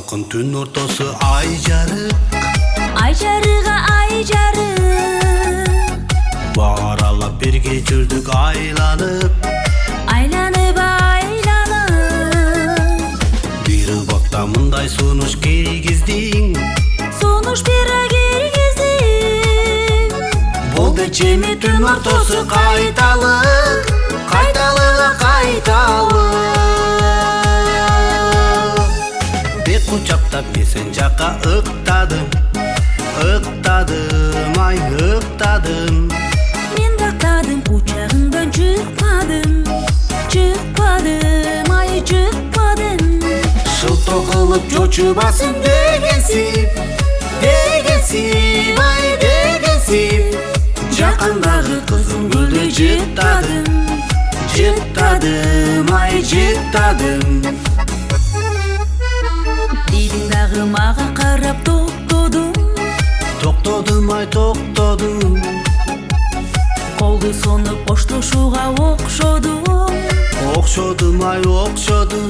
Salkın tün ortası ay jarık. Ay jarığa ay jarık. Bağır alap birge жүрдük aylanıp. Aylanıp aylanıp. Bir bakta mınday sunuş kirgizdin. Sunuş bir kirgizdin. Boldu çemi tün ortası kaytalık. Kaytalığa kaytalık. Bir kucakta besen jaka ıktadım. Iqtadım, ay ıqtadım. Men baqtadım, kucağından çıkmadım. Çıkmadım, ay çıkmadım. Şılto kılıp çoçubasın degensip. Degensip, ay degensip. Жақындағы kızım gülde jıttadım. Jıttadım, ay jıttadım. Deдің дағы mağa qarап тоқтадым. Тоқтадым, ay тоқтадым. Қолды сонып қоштасуға оқшадым. Оқшадым, ay оқшадым.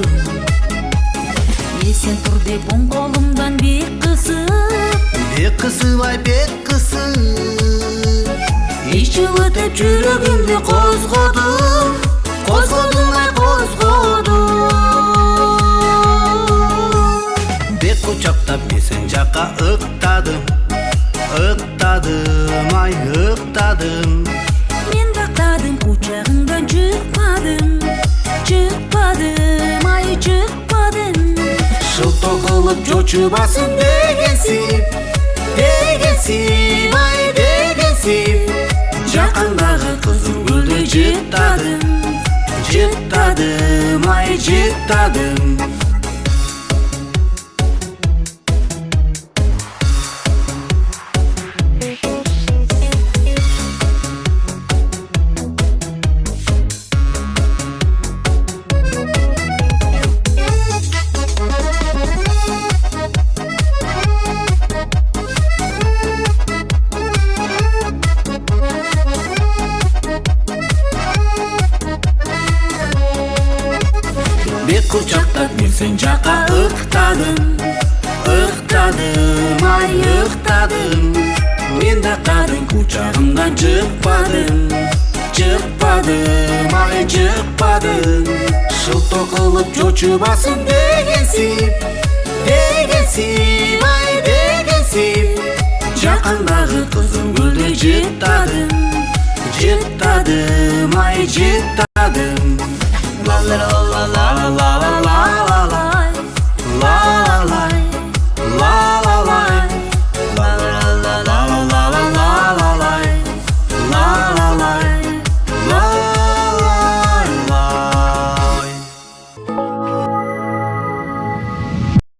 Есен тұр деп оң қолымдан бек қысып. Бек қысып, ay бек қысып. Еш жылытып жүрегімді қозғадым. Қозғадым, ay қозғадым. Бек құшақтап бесен жаққа ықтадым. Ықтадым, ay ықтадым. Мен бақтадым, құшағыңдан шықпадым. Шықпадым, ай шықпадым. Шылто қылып чочубасын дегенсіп. Дегенсіп, ay дегенсіп. Жақындағы қызым гүлді жыттадым. Жыттадым, ay жыттадым. Бек құшақтап берсең жаққа ықтадым. Ықтадым, ay ықтадым. Мен дақтадым, құшағымдан жықпадым. Жықпадым, ay жықпадым. Шылто қылып чочубасын дегенсіп. Дегенсіп, ay дегенсіп. Жақындағы қызым гүлде жыттадым. Жыттадым, ay жыттадым. La la la la la.